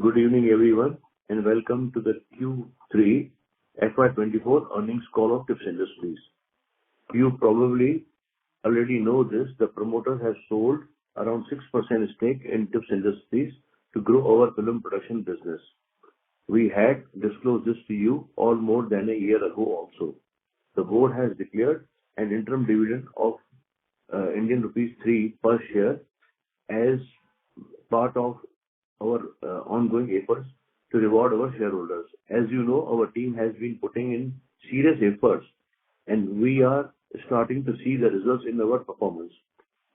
Good evening, everyone, and welcome to the Q3 FY24 earnings call of Tips Industries. You probably already know this. The promoter has sold around 6% stake in Tips Industries to grow our film production business. We had disclosed this to you all more than a year ago also. The board has declared an interim dividend of Indian rupees 3 per share as part of our ongoing efforts to reward our shareholders. As you know, our team has been putting in serious efforts and we are starting to see the results in our performance.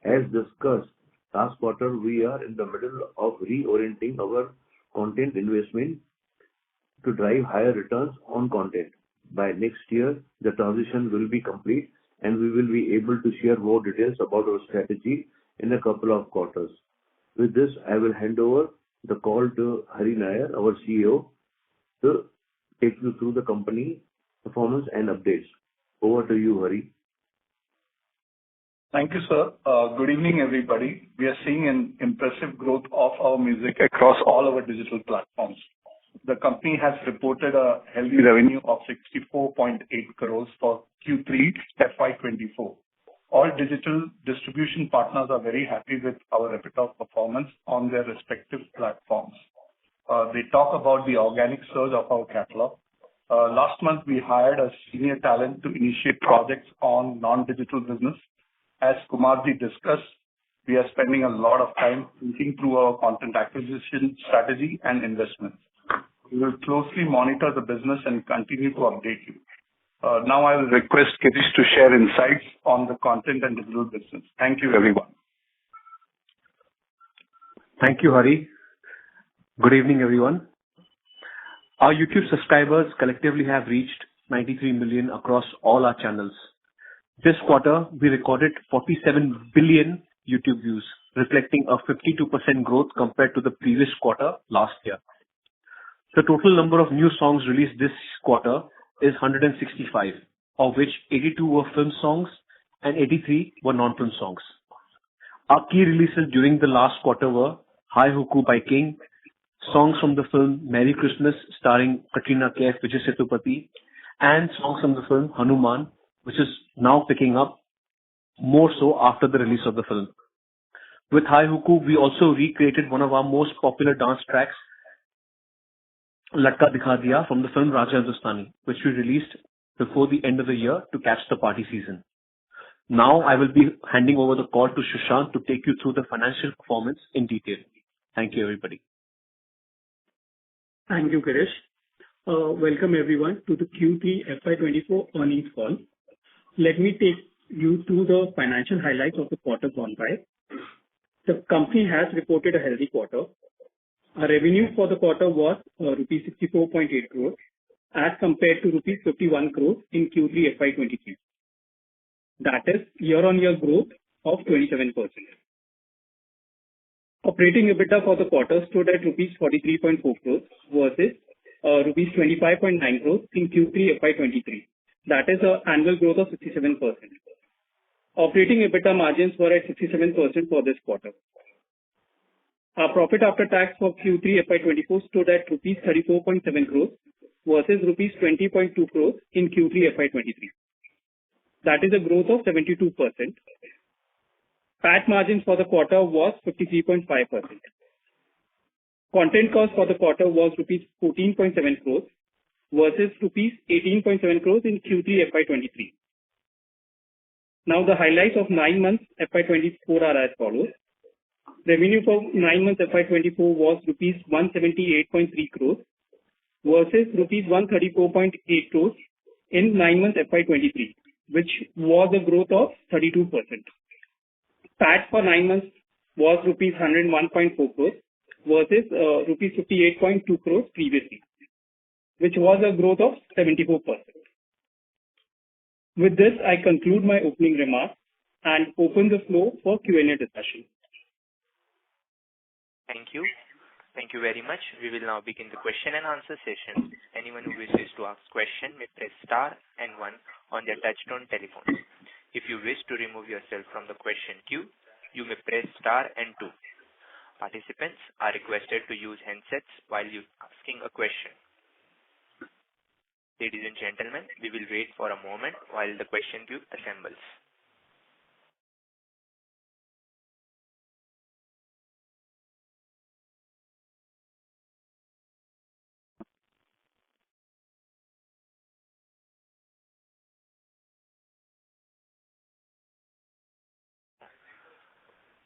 As discussed last quarter, we are in the middle of reorienting our content investment to drive higher returns on content. By next year, the transition will be complete and we will be able to share more details about our strategy in a couple of quarters. With this, I will hand over the call to Hari Nair, our CEO, to take you through the company performance and updates. Over to you, Hari. Thank you, sir. Good evening, everybody. We are seeing an impressive growth of our music across all our digital platforms. The company has reported a healthy revenue of 64.8 crores for Q3 FY24. All digital distribution partners are very happy with our repertoire performance on their respective platforms. They talk about the organic surge of our catalog. Last month, we hired a senior talent to initiate projects on non-digital business. As Kumarji discussed, we are spending a lot of time thinking through our content acquisition strategy and investments. We will closely monitor the business and continue to update you. Now I will request Kirish to share insights on the content and digital business. Thank you, everyone. Thank you, Hari. Good evening, everyone. Our YouTube subscribers collectively have reached 93 million across all our channels. This quarter, we recorded 47 billion YouTube views, reflecting a 52% growth compared to the previous quarter last year. The total number of new songs released this quarter is 165, of which 82 were film songs and 83 were non-film songs. Our key releases during the last quarter were Hai Huku by King, songs from the film Merry Christmas starring Katrina Kaif, Vijay Sethupathi, and songs from the film Hanuman, which is now picking up more so after the release of the film. With Hai Huku, we also recreated one of our most popular dance tracks, Latka Dikha Diya, from the film Raja Hindustani, which we released before the end of the year to catch the party season. Now I will be handing over the call to Sushant to take you through the financial performance in detail. Thank you, everybody. Thank you, Kirish. Welcome everyone to the Q3 FY24 earnings call. Let me take you through the financial highlights of the quarter gone by. The company has reported a healthy quarter. Our revenue for the quarter was rupees 64.8 crores as compared to rupees 51 crores in Q3 FY23. That is year-on-year growth of 27%. Operating EBITDA for the quarter stood at rupees 43.4 crores versus rupees 25.9 crores in Q3 FY23. That is an annual growth of 67%. Operating EBITDA margins were at 67% for this quarter. Our profit after tax for Q3 FY24 stood at rupees 34.7 crores versus rupees 20.2 crores in Q3 FY23. That is a growth of 72%. PAT margins for the quarter was 53.5%. Content cost for the quarter was rupees 14.7 crores versus rupees 18.7 crores in Q3 FY23. Now the highlights of 9 months FY24 are as follows. Revenue for 9 months FY24 was rupees 178.3 crores versus rupees 134.8 crores in 9 months FY23, which was a growth of 32%. PAT for 9 months was rupees 101.4 crores versus rupees 58.2 crores previously, which was a growth of 74%. With this, I conclude my opening remarks and open the floor for Q&A discussion. Thank you. Thank you very much. We will now begin the question and answer session. Anyone who wishes to ask question may press star and 1 on their touchtone telephone. If you wish to remove yourself from the question queue, you may press star and 2. Participants are requested to use handsets while asking a question. Ladies and gentlemen, we will wait for a moment while the question queue assembles.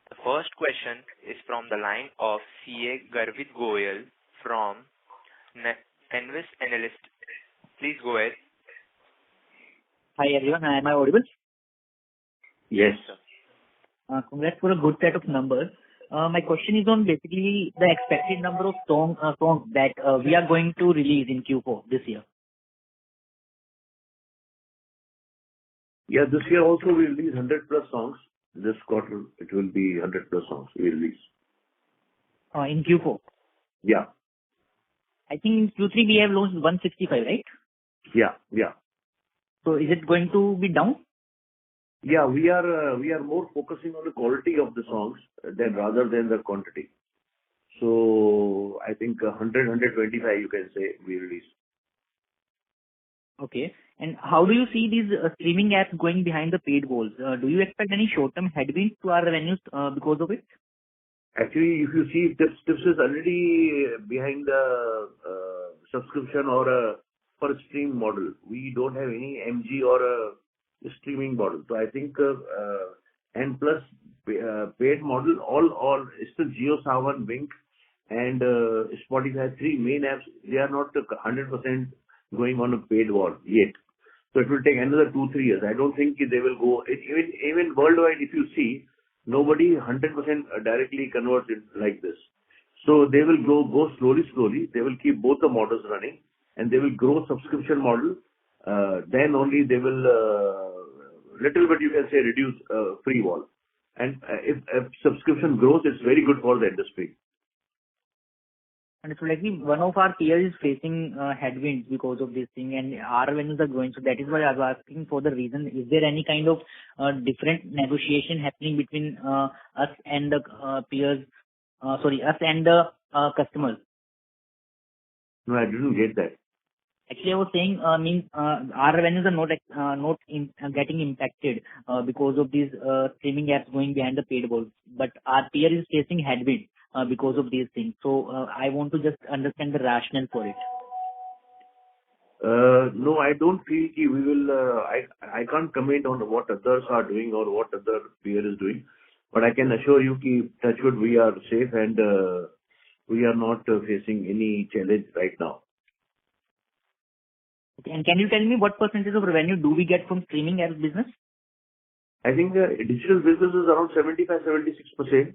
The first question is from the line of CA Garvit Goyal from Envis Analyst. Please go ahead. Hi everyone, am I audible? Yes. Congrats for a good set of numbers. My question is on basically the expected number of songs that we are going to release in Q4 this year. Yeah, this year also we release 100 plus songs. This quarter it will be 100 plus songs we release. In Q4? Yeah. I think in Q3 we have launched 165, right? Yeah. So is it going to be down? Yeah, we are more focusing on the quality of the songs rather than the quantity. So I think 100, 125 you can say we release. Okay. And how do you see these streaming apps going behind the paid walls? Do you expect any short-term headwinds to our revenues because of it? Actually, if you see, Tips is already behind the subscription or for a stream model. We don't have any MG or a streaming model. So I think and plus paid model, all still JioSaavn, Wink, and Spotify, three main apps. They are not 100% going on a paid wall yet. So it will take another 2-3 years. I don't think they will go. Even worldwide, if you see, nobody 100% directly converts it like this. So they will go slowly. They will keep both the models running, and they will grow subscription model. Then only they will little bit, you can say, reduce free wall. And if subscription grows, it's very good for the industry. And so like one of our peers is facing headwinds because of this thing, and our revenues are growing. So that is why I was asking for the reason. Is there any kind of different negotiation happening between us and the peers? Us and the customers? No, I didn't get that. Actually, I was saying, our revenues are not getting impacted because of these streaming apps going behind the paid walls, but our peer is facing headwinds because of these things. So I want to just understand the rationale for it. No, I don't feel we will. I can't comment on what others are doing or what other peer is doing, but I can assure you, touch wood, we are safe and we are not facing any challenge right now. Okay. And can you tell me what percentage of revenue do we get from streaming apps business? I think digital business is around 75-76%.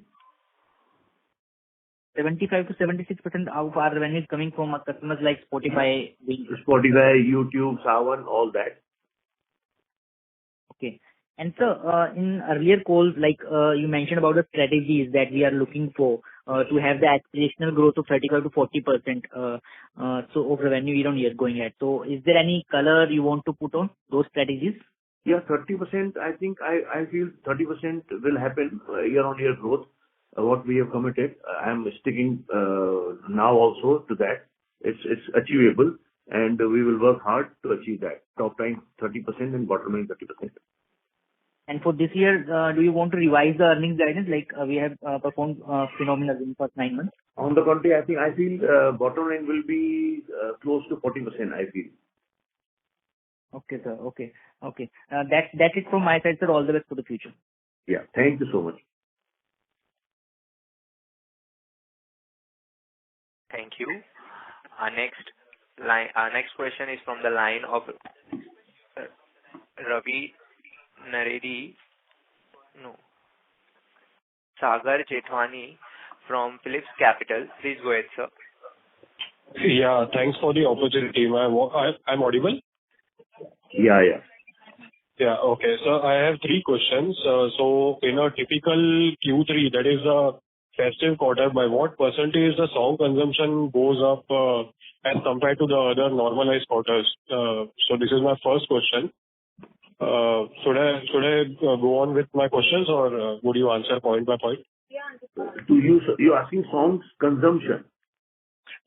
75 to 76% of our revenue is coming from our customers like Spotify, YouTube, Saavn, all that. Okay. And sir, in earlier calls, like you mentioned about the strategies that we are looking for to have the aspirational growth of 35 to 40% so of revenue year on year going ahead. So is there any color you want to put on those strategies? Yeah, 30%. I think I feel 30% will happen year on year growth. What we have committed, I am sticking now also to that. It's achievable, and we will work hard to achieve that. Top line 30% and bottom line 30%. And for this year, do you want to revise the earnings guidance like we have performed phenomenal in the first 9 months? On the contrary, I feel bottom line will be close to 40%, I feel. Okay, sir. Okay. That's it from my side, sir. All the best for the future. Yeah. Thank you so much. Thank you. Our next question is from the line of Ravi Naredi. Sagar Jethwani from Phillips Capital. Please go ahead, sir. Yeah, thanks for the opportunity. I'm audible? Yeah. Yeah, okay. So I have 3 questions. So in a typical Q3, that is a festive quarter, by what percentage the song consumption goes up as compared to the other normalized quarters? So this is my first question. Should I go on with my questions, or would you answer point by point? You're asking songs consumption.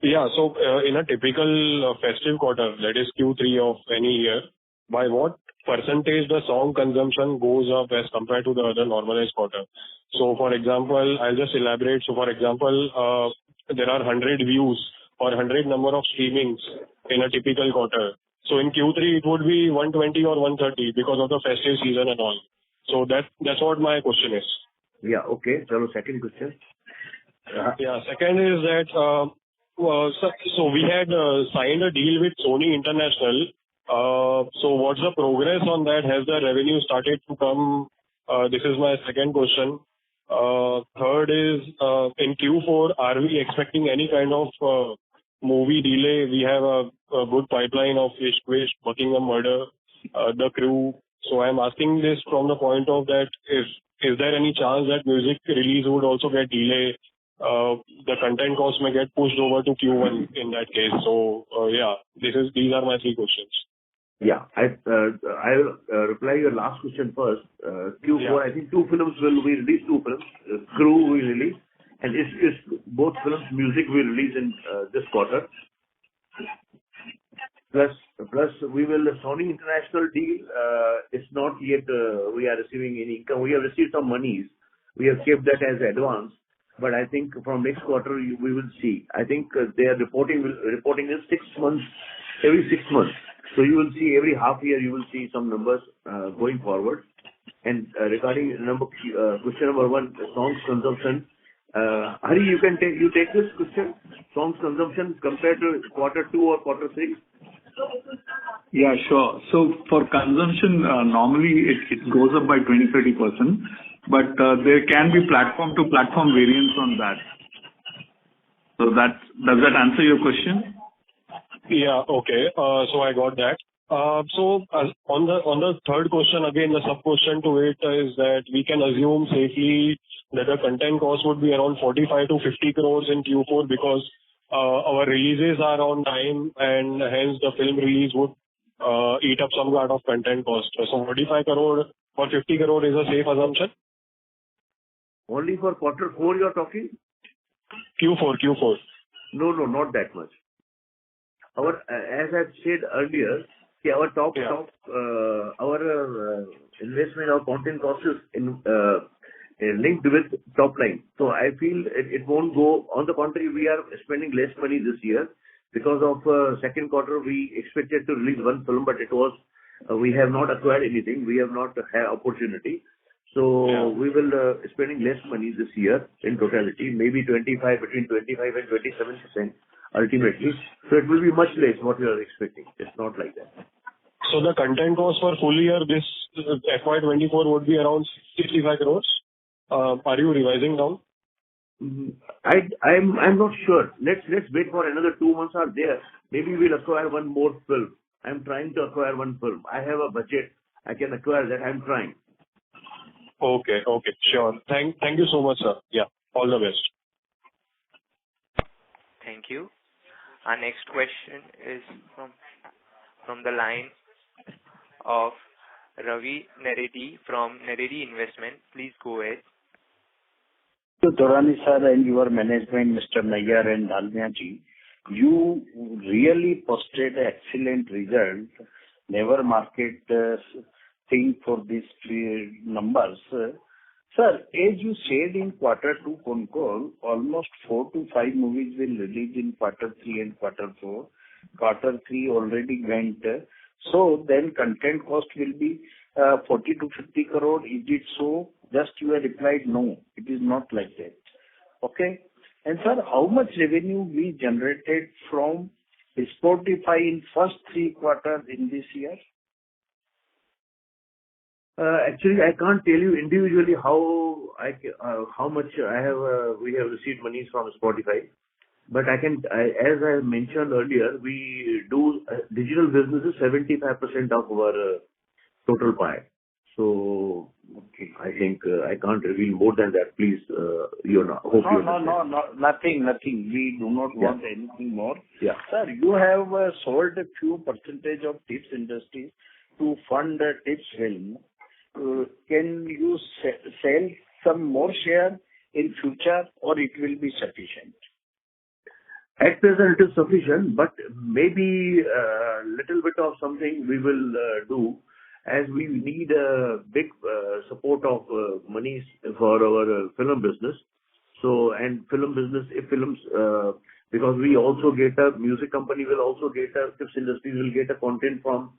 Yeah. So, in a typical festive quarter, that is Q3 of any year, by what percentage the song consumption goes up as compared to the other normalized quarter? So for example, I'll just elaborate. So for example, there are 100 views or 100 number of streamings in a typical quarter. So in Q3, it would be 120 or 130 because of the festive season and all. So that's what my question is. Yeah. Okay. So second question. Yeah. Second is that, so we had signed a deal with Sony International. So what's the progress on that? Has the revenue started to come? This is my second question. Third is, in Q4, are we expecting any kind of movie delay? We have a good pipeline of Ishq Vishk, Buckingham Murder, The Crew. So I'm asking this from the point of that, is there any chance that music release would also get delayed? The content cost may get pushed over to Q1 in that case. So, yeah, these are my three questions. Yeah. I will reply your last question first. Q4, Yeah. I think two films will be released, two films. Crew will release, and both films, music will release in this quarter. Plus, we will, Sony International deal, it's not yet, we are receiving any income. We have received some monies. We have kept that as advance, but I think from next quarter, we will see. I think they are reporting in 6 months, every 6 months. So you will see every half year, you will see some numbers going forward. And regarding question number one, songs consumption. Hari, you take this question. Songs consumption compared to quarter 2 or quarter 3. Yeah, sure. So for consumption, normally it goes up by 20-30%, but there can be platform to platform variance on that. So does that answer your question? Yeah. Okay. So I got that. So on the third question, again, the sub question to it is that we can assume safely that the content cost would be around 45 to 50 crores in Q4 because our releases are on time and hence the film release would eat up some kind of content cost. So 45 crore or 50 crore is a safe assumption? Only for quarter 4 you are talking? Q4. No, not that much. As I said earlier, our investment or content cost is linked with top line. So I feel it won't go. On the contrary, we are spending less money this year because of second quarter. We expected to release one film, but we have not acquired anything. We have not had opportunity. So we will spending less money this year in totality, maybe between 25 and 27%. Ultimately, so it will be much less what you are expecting. It's not like that. So the content cost for full year, this FY24 would be around 65 crores. Are you revising down? I'm not sure. Let's wait for another 2 months are there. Maybe we'll acquire one more film. I'm trying to acquire one film. I have a budget. I can acquire that. I'm trying. Okay, sure. Thank you so much, sir. Yeah, all the best. Thank you. Our next question is from the line of Ravi Naredi from Naredi Investment. Please go ahead. So Torani sir and your management, Mr. Nayyar and Dalmia ji, you really posted an excellent result. Never market thing for these numbers. Sir, as you said in quarter 2 concall, almost 4 to 5 movies will release in quarter 3 and quarter 4. Quarter 3 already went. So then content cost will be 40 to 50 crore. Is it so? Just you have replied no. It is not like that. Okay. And sir, how much revenue we generated from Spotify in first 3 quarters in this year? Actually, I can't tell you individually how much we have received monies from Spotify, but as I mentioned earlier, we do digital business is 75% of our total pie. So okay, I think I can't reveal more than that. Please, hope you understand. No, nothing. We do not want anything more. Yeah. Sir, you have sold a few percentage of Tips Industries to fund Tips Film. Can you sell some more share in future, or it will be sufficient? At present, it is sufficient, but maybe a little bit of something we will do, as we need a big support of monies for our film business. So, and film business, if films, because we also get a music company will also get a, tips industry will get a content from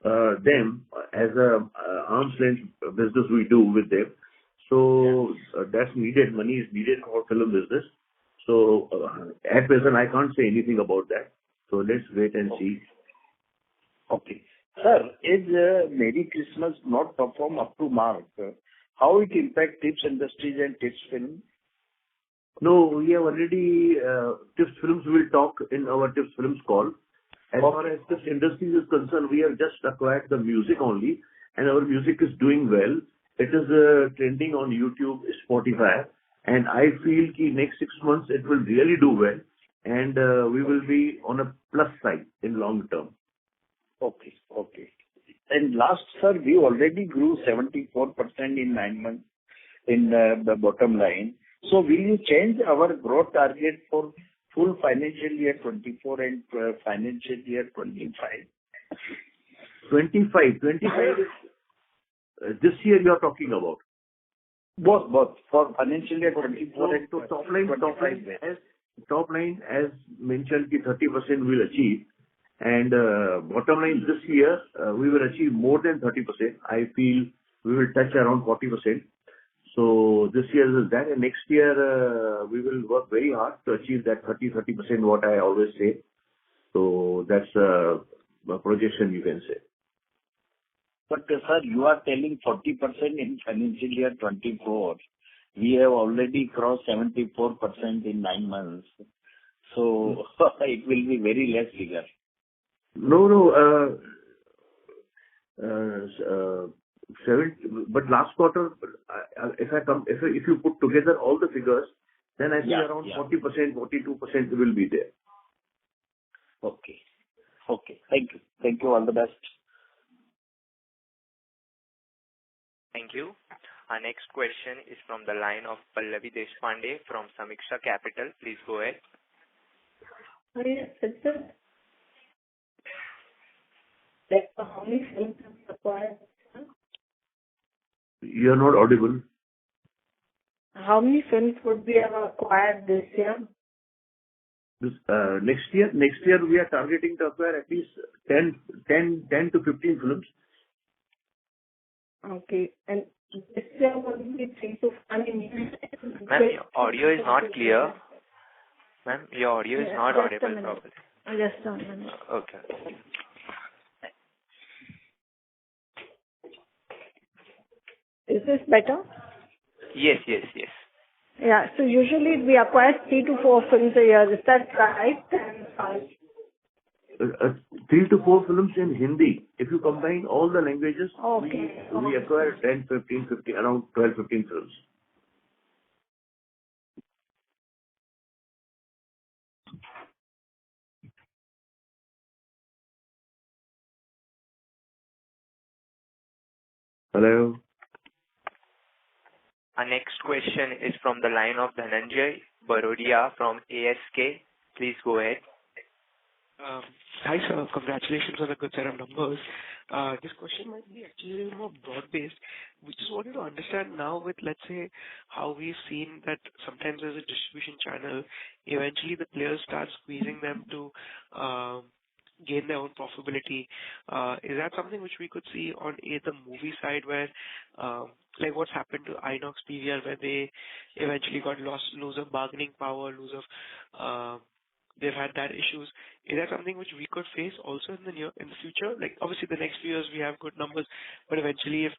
them as a arm's length business we do with them. So that's needed. Money is needed for film business. So at present, I can't say anything about that. So let's wait and see. Okay. Sir, is Merry Christmas not perform up to mark? How it impact tips industries and tips film? No, we have already, Tips Films will talk in our Tips Films call. As far as Tips Industries is concerned, we have just acquired the music only, and our music is doing well. It is trending on YouTube, Spotify, and I feel that next 6 months it will really do well, and we will be on a plus side in long term. Okay, okay. And last, sir, we already grew 74% in 9 months in the bottom line. So will you change our growth target for full financial year 24 and financial year 25? 25 is this year you are talking about? Both. For financial year 24 and so top line, as mentioned, 30% will achieve. And bottom line this year, we will achieve more than 30%. I feel we will touch around 40%. So this year is that, and next year we will work very hard to achieve that 30%, what I always say. So that's a projection you can say. But sir, you are telling 40% in financial year 24. We have already crossed 74% in 9 months. So it will be very less figure. No. But last quarter, if you put together all the figures, then I see around 40%, 42% will be there. Okay. Thank you. All the best. Thank you. Our next question is from the line of Pallavi Deshpande from Samiksha Capital. Please go ahead. Yes, sir. Like, how many films have acquired? You are not audible. How many films would we have acquired this year? Next year we are targeting to acquire at least 10 to 15 films. Okay. And this year will be 3 to 5. Ma'am, your audio is not clear. Ma'am, your audio is not audible properly. Just a minute. Okay. Is this better? Yes. Yeah. So usually we acquire 3 to 4 films a year. Is that right? 3 to 4 films in Hindi. If you combine all the languages, we acquire 10, 15, around 12, 15 films. Hello. Our next question is from the line of Dhananjay Barodia from ASK. Please go ahead. Hi, sir. Congratulations on a good set of numbers. This question might be actually more broad-based. We just wanted to understand now with, let's say, how we've seen that sometimes as a distribution channel, eventually the players start squeezing them to gain their own profitability. Is that something which we could see on the movie side where, like what's happened to Inox PVR, where they eventually got lose of bargaining power, they've had that issues. Is that something which we could face also in the future? Like obviously the next few years we have good numbers, but eventually if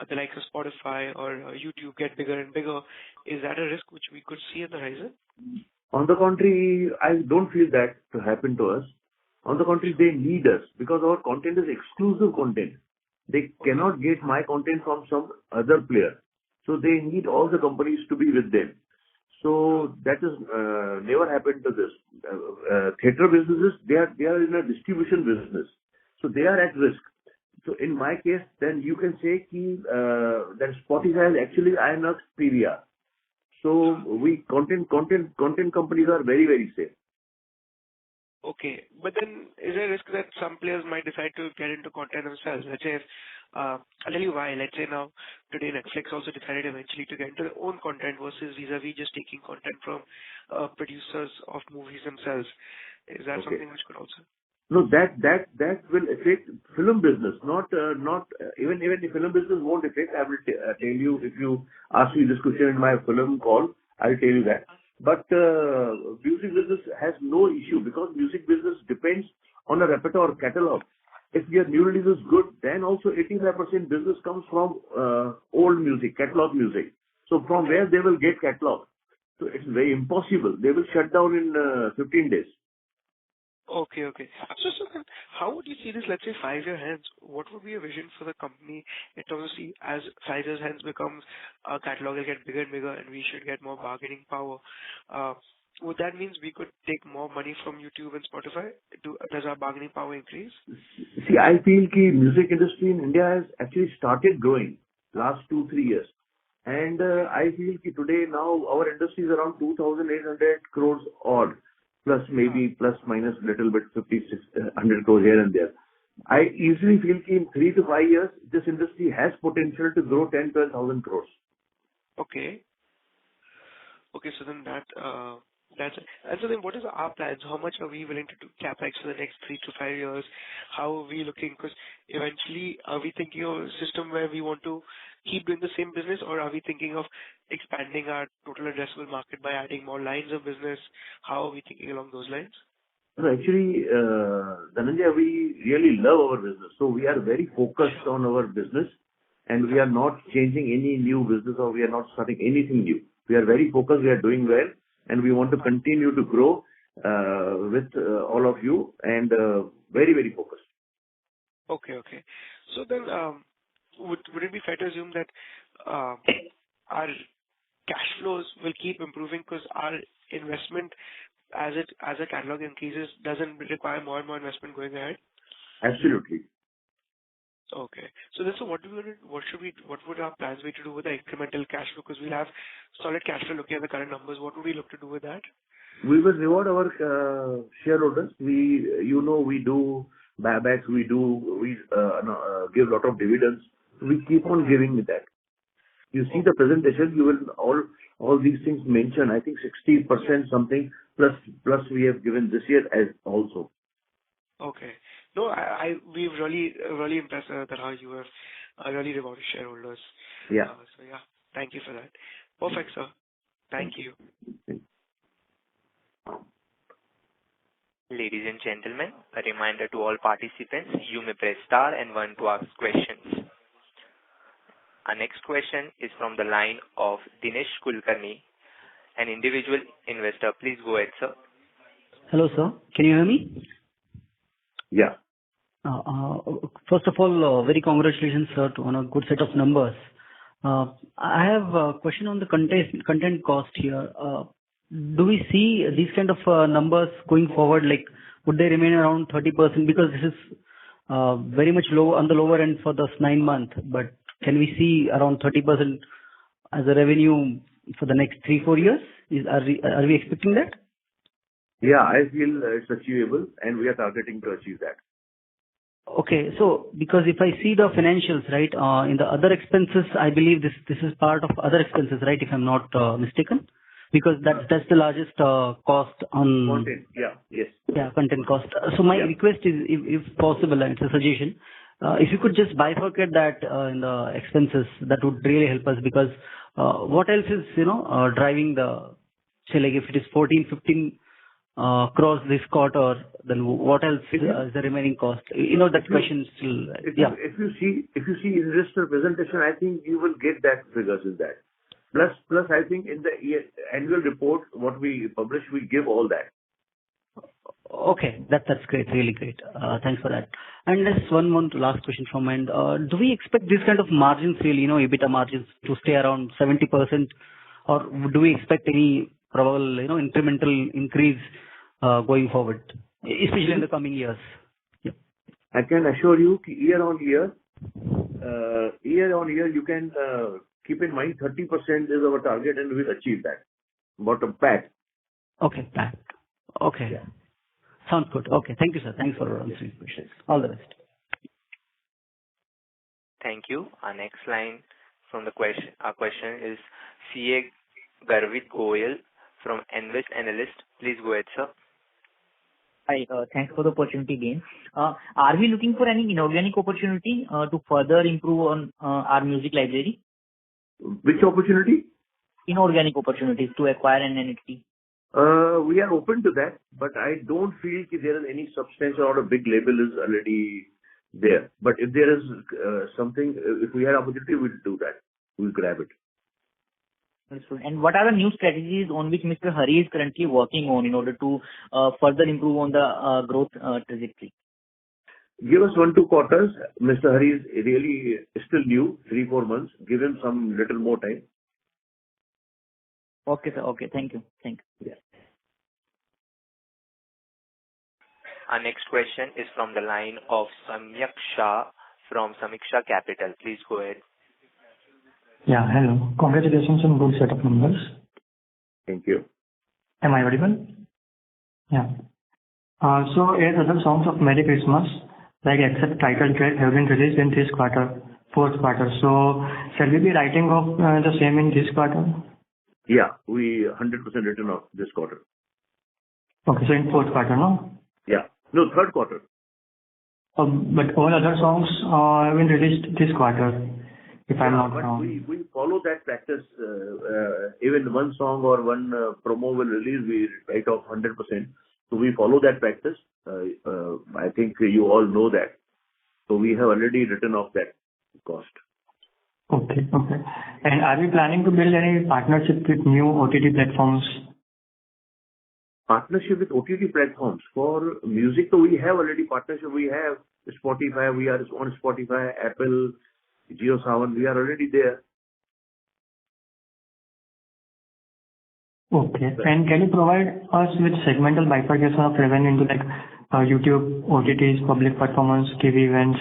the likes of Spotify or YouTube get bigger and bigger, is that a risk which we could see on the horizon? On the contrary, I don't feel that to happen to us. On the contrary, they need us because our content is exclusive content. They cannot get my content from some other player. So they need all the companies to be with them. So that is never happened to this. Theatre businesses, they are in a distribution business. So they are at risk. So in my case, then you can say that Spotify is actually Inox PVR. So content companies are very, very safe. Okay. But then is there a risk that some players might decide to get into content themselves? Let's say if, I'll tell you why. Let's say now today Netflix also decided eventually to get into their own content versus vis-a-vis just taking content from producers of movies themselves. Is that Okay. something which could also? No, that will affect film business, not even the film business won't affect. I will tell you, if you ask me this question in my film call, I'll tell you that. But music business has no issue because music business depends on a repertoire catalog. If your new release is good, then also 85% business comes from old music, catalog music. So from where they will get catalog? So it's very impossible. They will shut down in 15 days. Okay, okay. So then how would you see this, let's say, 5-year hence? What would be a vision for the company in terms of, see, as 5 years hence becomes, our catalog will get bigger and bigger and we should get more bargaining power. Would that means we could take more money from YouTube and Spotify? Does our bargaining power increase? See, I feel the music industry in India has actually started growing last 2-3 years. And I feel that today now our industry is around 2,800 crores odd, plus maybe plus minus little bit 5,600 crores here and there. I easily feel that in 3 to 5 years, this industry has potential to grow 10,000-12,000 crores. Okay. Okay, so then that's it. And so then what is our plans? How much are we willing to do capex for the next 3 to 5 years? How are we looking? Because eventually, are we thinking of a system where we want to keep doing the same business, or are we thinking of expanding our total addressable market by adding more lines of business? How are we thinking along those lines? No, actually, Dhananjay, we really love our business. So we are very focused on our business and we are not changing any new business or we are not starting anything new. We are very focused, we are doing well and we want to continue to grow with all of you and very, very focused. Okay, okay. So then, would it be fair to assume that our cash flows will keep improving because our investment as a catalog increases doesn't require more and more investment going ahead? Absolutely. Okay. So then, what would our plans be to do with the incremental cash flow? Because we'll have solid cash flow looking at the current numbers. What would we look to do with that? We will reward our shareholders. We do buybacks, we give a lot of dividends. We keep on giving that. You see the presentation, you will all these things mentioned. I think 60% something plus we have given this year as also. Okay. No, we've really impressed that how you have really rewarded shareholders. Yeah. So yeah, thank you for that. Perfect, sir. Thank you. Ladies and gentlemen, a reminder to all participants, you may press star and 1 to ask questions. Our next question is from the line of Dinesh Kulkarni, an individual investor. Please go ahead, sir. Hello, sir. Can you hear me? Yeah. First of all, very congratulations, sir, on a good set of numbers. I have a question on the content cost here. Do we see these kind of numbers going forward? Like, would they remain around 30%? Because this is very much low on the lower end for this 9 months. But can we see around 30% as a revenue for the next 3-4 years? Are we expecting that? Yeah, I feel it's achievable and we are targeting to achieve that. Okay, so because if I see the financials, right, in the other expenses, I believe this is part of other expenses, right, if I'm not mistaken? Because that's the largest cost on content. Yeah, yes. Yeah, content cost. So my request is, if possible, and it's a suggestion, if you could just bifurcate that in the expenses, that would really help us. Because what else is driving the, say, like if it is 14-15 crores this quarter, then what else is the remaining cost? That question still. If you see investor presentation, I think you will get that figures in that. Plus, I think in the annual report, what we publish, we give all that. Okay, that's great, really great. Thanks for that. And just one more last question from my end. Do we expect this kind of margins, really, EBITDA margins, to stay around 70%, or do we expect any probable, incremental increase going forward, especially in the coming years? Yeah. I can assure you, year on year, you can keep in mind 30% is our target, and we'll achieve that. Bottom pat. Okay, pat. Okay. Yeah. Sounds good. Okay. Thank you, sir. Thanks for answering questions. All the best. Thank you. Our next line from the question, our question is CA Garvit Goyal from Invest Analyst. Please go ahead, sir. Hi, thanks for the opportunity again. Are we looking for any inorganic opportunity to further improve on our music library? Which opportunity? Inorganic opportunities to acquire an entity. We are open to that, but I don't feel there is any substantial or a big label is already there. But if there is something, if we had opportunity, we'll do that. We'll grab it. Understood. And what are the new strategies on which Mr. Hari is currently working on in order to further improve on the growth trajectory? Give us 1-2 quarters. Mr. Hari is really still new, 3-4 months. Give him some little more time. Okay, sir. Okay. Thank you. Thank you. Yeah. Our next question is from the line of Samyak Shah from Samiksha Capital. Please go ahead. Yeah, hello. Congratulations on good set of numbers. Thank you. Am I audible? Yeah. So as other songs of Merry Christmas, like except title track, have been released in this quarter, fourth quarter. So shall we be writing of the same in this quarter? Yeah, we 100% written off this quarter. Okay, so in fourth quarter, no? Yeah. No, third quarter. But all other songs have been released this quarter, if I'm not wrong. We follow that practice. Even one song or one promo will release, we write off 100%. So we follow that practice. I think you all know that. So we have already written off that cost. Okay, okay. And are we planning to build any partnership with new OTT platforms? Partnership with OTT platforms for music, so we have already partnership. We have Spotify, we are on Spotify, Apple, JioSaavn, we are already there. Okay. And can you provide us with segmental bifurcation of revenue into like YouTube, OTTs, public performance, TV events,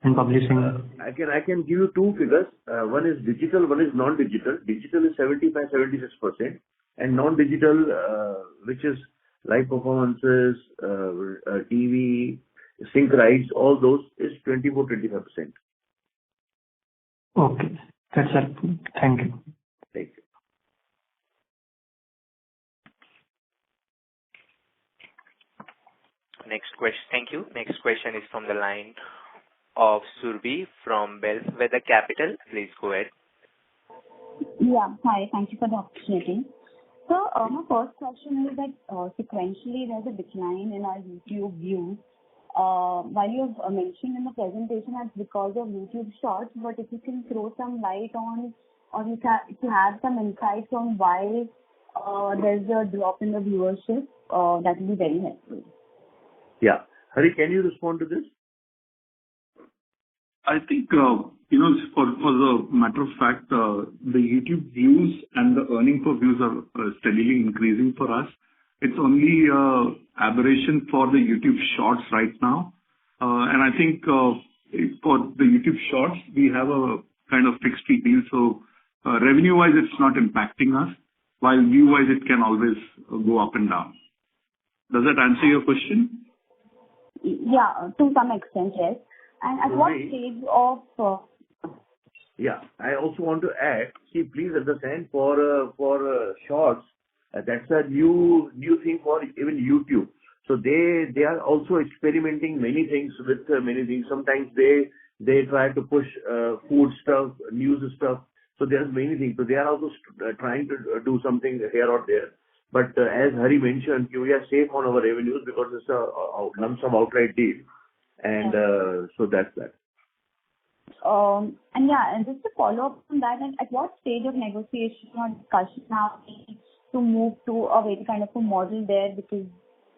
and publishing? I can give you two figures. One is digital, one is non-digital. Digital is 75-76%, and non-digital, which is live performances, TV, sync rights, all those is 24-25%. Okay, that's helpful. Thank you. Thank you. Next question. Thank you. Next question is from the line of Surbhi from Bellwether Capital. Please go ahead. Yeah. Hi. Thank you for the opportunity. So, my first question is that sequentially there's a decline in our YouTube views. While you've mentioned in the presentation that's because of YouTube Shorts, but if you can throw some light on, or if you have some insights on why there's a drop in the viewership, that will be very helpful. Yeah. Hari, can you respond to this? I think, for the matter of fact, the YouTube views and the earning per views are steadily increasing for us. It's only aberration for the YouTube Shorts right now. And I think for the YouTube Shorts, we have a kind of fixed fee deal. So revenue-wise, it's not impacting us, while view-wise, it can always go up and down. Does that answer your question? Yeah, to some extent, yes. And at what stage of... Yeah, I also want to add, please understand, for Shorts, that's a new thing for even YouTube. So they are also experimenting many things with many things. Sometimes they try to push food stuff, news stuff. So there's many things. So they are also trying to do something here or there. But as Hari mentioned, we are safe on our revenues because it's a lump sum outright deal. And so that's that. And just to follow up on that, and at what stage of negotiation or discussion now to move to a very kind of a model there, because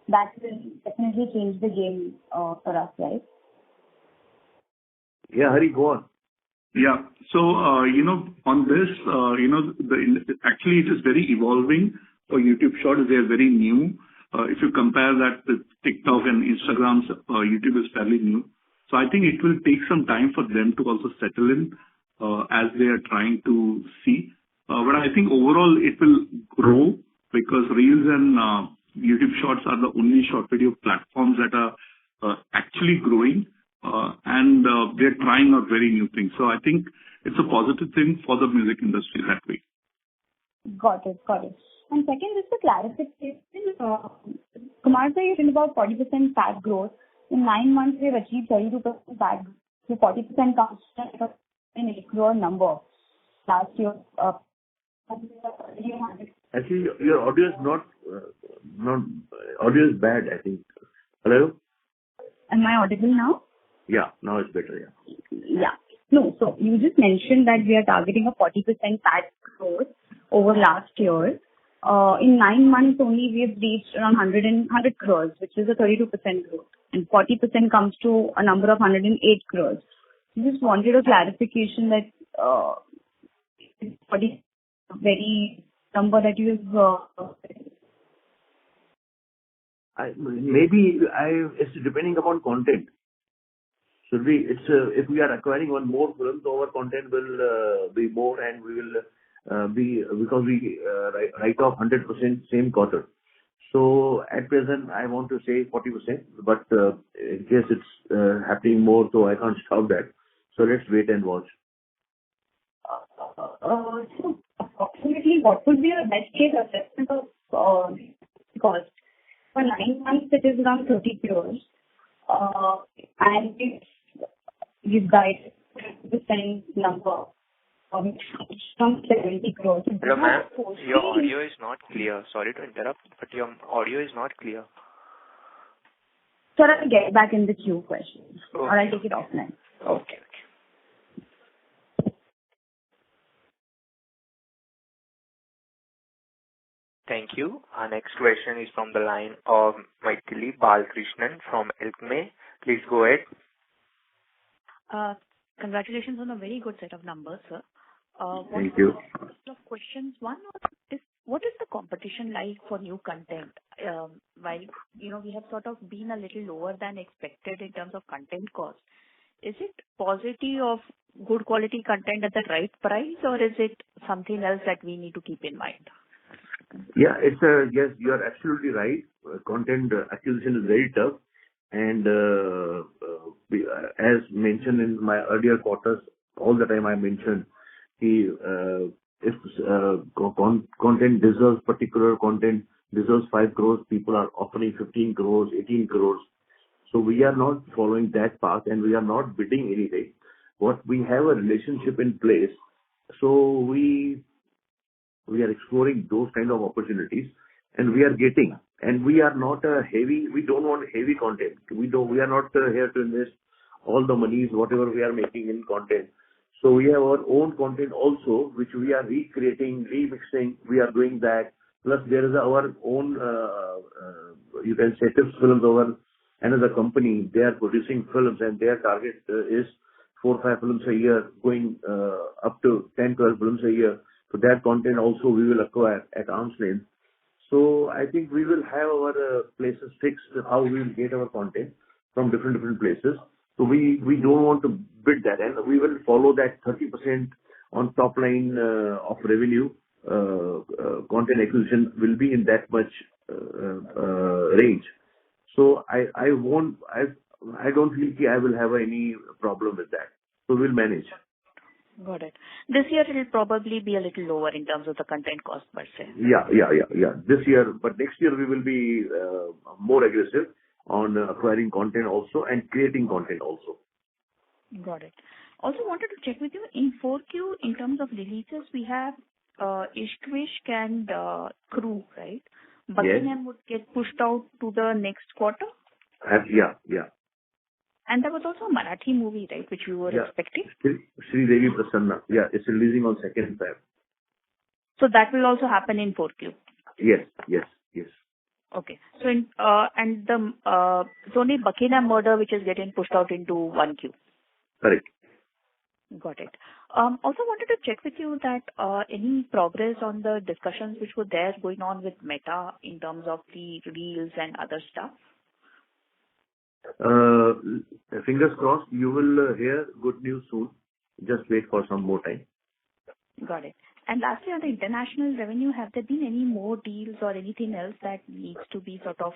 that will definitely change the game for us, right? Yeah, Hari, go on. Yeah. So, on this, actually it is very evolving. For YouTube Shorts, they are very new. If you compare that with TikTok and Instagram, YouTube is fairly new. So I think it will take some time for them to also settle in. as they are trying to see. But I think overall it will grow because Reels and YouTube Shorts are the only short video platforms that are actually growing, and they're trying out very new things. So I think it's a positive thing for the music industry that way. Got it. And second, just a clarification. Kumar sir, you said about 40% PAT growth. In 9 months, we have achieved 32% PAT growth. So 40% comes from an 8 crore number last year. Actually, your audio is not audio is bad, I think. Hello? Am I audible now? Yeah, now it's better, yeah. Yeah. No, so you just mentioned that we are targeting a 40% PAT growth over last year. In 9 months only, we have reached around 100 crores, which is a 32% growth. And 40% comes to a number of 108 crores. I just wanted a clarification that 40 very number that you have. It's depending upon content. Should we? If we are acquiring one more film, so our content will be more, and we will be because we write off 100% same quarter. So at present, I want to say 40%, but in case it's happening more, so I can't stop that. So let's wait and watch. So approximately, what would be a best case assessment of cost? For 9 months, it is around 30 crores. And we've guided 50% number, which comes from 70 crores. Hello, ma'am. Your audio is not clear. Sorry to interrupt, but your audio is not clear. Sir, I'll get back in the queue questions. Okay. Or I'll take it offline. Okay. Thank you. Our next question is from the line of Maithili Balkrishnan from Elkme. Please go ahead. Congratulations on a very good set of numbers, sir. Thank you. A couple of questions. One is, what is the competition like for new content? While, we have sort of been a little lower than expected in terms of content cost. Is it paucity of good quality content at the right price, or is it something else that we need to keep in mind? Yeah, yes, you are absolutely right. Content acquisition is very tough, and as mentioned in my earlier quarters, all the time I mentioned, if content deserves particular content deserves 5 crores, people are offering 15 crores, 18 crores. So we are not following that path, and we are not bidding anything. What we have a relationship in place, so we are exploring those kind of opportunities, and we are getting. And we are not we don't want heavy content. We are not here to invest all the monies, whatever we are making in content. So we have our own content also, which we are recreating, remixing. We are doing that. Plus there is our own, you can say, Tips Films, our another company. They are producing films, and their target is 4 or 5 films a year, going up to 10, 12 films a year. So that content also we will acquire at arm's length. So I think we will have our places fixed, how we will get our content from different places. So we don't want to bid that, and we will follow that 30% on top line of revenue. Content acquisition will be in that much range. So I don't feel I will have any problem with that. So we'll manage. Got it. This year it will probably be a little lower in terms of the content cost per se. Yeah. This year, but next year we will be more aggressive on acquiring content also and creating content also. Got it. Also wanted to check with you, in 4Q, in terms of releases, we have Ishq Vishk and Crew, right? Buckingham would get pushed out to the next quarter? Yeah. And there was also a Marathi movie, right, which we were expecting? Sri Devi Prasanna. Yeah, it's releasing on 2nd Feb. So that will also happen in 4Q? Yes. Okay. So and it's only Buckingham Murder which is getting pushed out into 1Q. Correct. Got it. Also wanted to check with you that any progress on the discussions which were there going on with Meta in terms of the Reels and other stuff? Fingers crossed, you will hear good news soon. Just wait for some more time. Got it. And lastly, on the international revenue, have there been any more deals or anything else that needs to be sort of?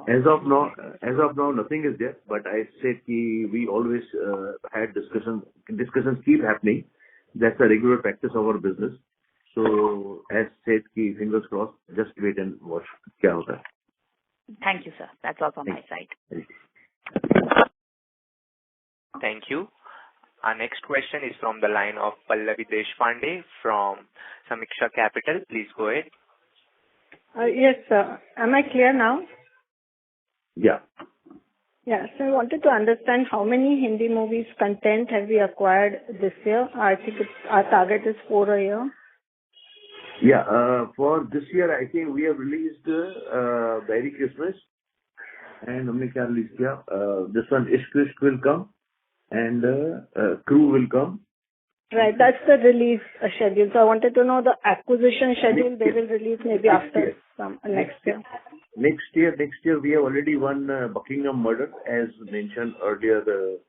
As of now, nothing is there. But I said we always had discussions. Discussions keep happening. That's a regular practice of our business. So as said, fingers crossed. Just wait and watch. क्या होता है. Thank you, sir. That's all from my side. Thank you. Our next question is from the line of Pallavi Deshpande from Samiksha Capital. Please go ahead. Yes, sir. Am I clear now? Yeah. Yeah. So I wanted to understand how many Hindi movies content have we acquired this year? I think our target is 4 a year. Yeah. For this year, I think we have released Merry Christmas, and हमने क्या release किया? This one, Ishq Vishk will come, and Crew will come. Right. That's the release schedule. So I wanted to know the acquisition schedule. They will release maybe after next year. Next year we have already won Buckingham Murder, as mentioned earlier, the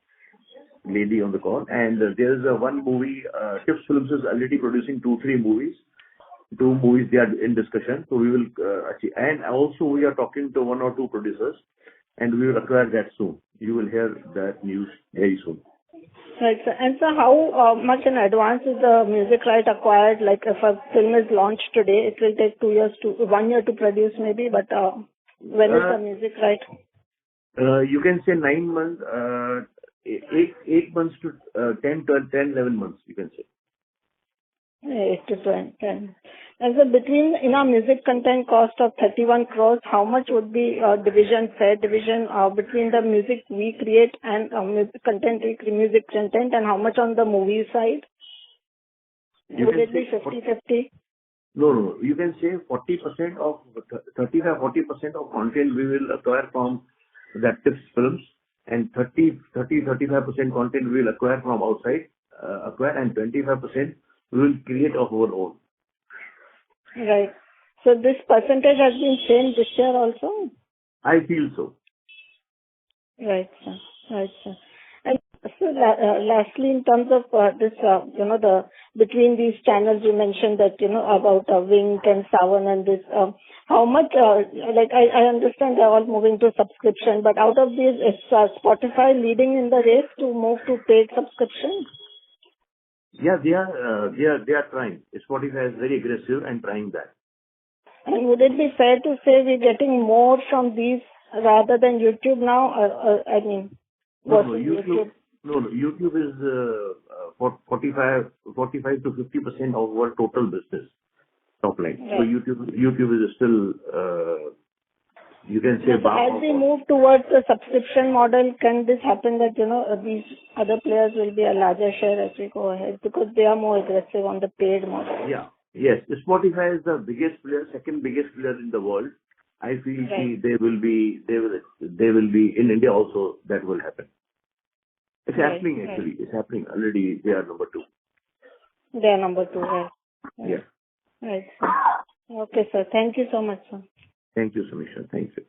lady on the call. And there is one movie, Tips Films is already producing 2-3 movies. 2 movies they are in discussion. So we will achieve. And also we are talking to 1 or 2 producers, and we will acquire that soon. You will hear that news very soon. Right, sir. And so how much in advance is the music right acquired? Like if a film is launched today, it will take 1 year to produce maybe, but when is the music right? You can say 9 months, 8 months to 10, 11 months, you can say. 8 to 10. And so in our music content cost of 31 crores, how much would be fair division between the music we create and music content, and how much on the movie side? Would it be 50-50? No. You can say 40% of 35-40% of content we will acquire from that Tips Films, and 35% content we will acquire from outside, and 25% we will create of our own. Right. So this percentage has been same this year also? I feel so. Right, sir. And so lastly, in terms of this, the between these channels you mentioned that, about Wink and Savan and this, how much, I understand they're all moving to subscription, but out of these, is Spotify leading in the race to move to paid subscription? Yeah, they are trying. Spotify is very aggressive and trying that. And would it be fair to say we're getting more from these rather than YouTube now? YouTube. No, YouTube is 45 to 50% of our total business top line. Right. So YouTube is still, you can say, as we move towards the subscription model, can this happen that, these other players will be a larger share as we go ahead because they are more aggressive on the paid model? Yeah. Yes. Spotify is the biggest player, second biggest player in the world. I feel they will be in India also. That will happen. It's happening actually. It's happening already. They are number 2. They are number 2, right? Yeah. Right. Okay, sir. Thank you so much, sir. Thank you, Samisha. Thank you.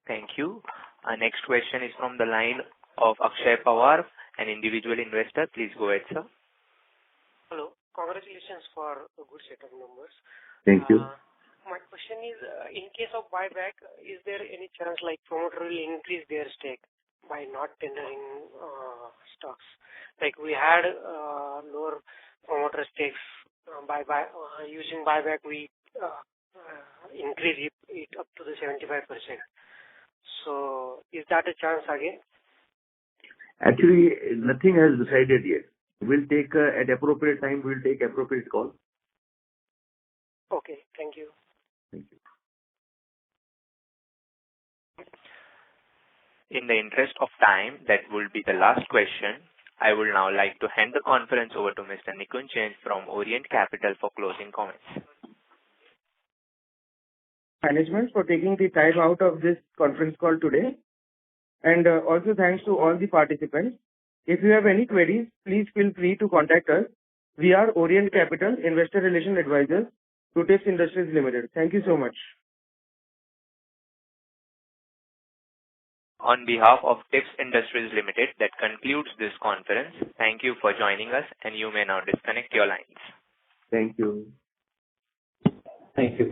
Thank you. Our next question is from the line of Akshay Pawar, an individual investor. Please go ahead, sir. Hello. Congratulations for a good set of numbers. Thank you. My question is, in case of buyback, is there any chance like promoter will increase their stake by not tendering stocks? Like we had lower promoter stakes by using buyback, we increase it up to the 75%. So is that a chance again? Actually, nothing has decided yet. We'll take at appropriate time. We'll take appropriate call. Okay. Thank you. Thank you. In the interest of time, that will be the last question. I would now like to hand the conference over to Mr. Nikunj Jain from Orient Capital for closing comments. Management for taking the time out of this conference call today. And also thanks to all the participants. If you have any queries, please feel free to contact us. We are Orient Capital, Investor Relation Advisors to Tips Industries Limited. Thank you so much. On behalf of Tips Industries Limited, that concludes this conference. Thank you for joining us, and you may now disconnect your lines. Thank you. Thank you.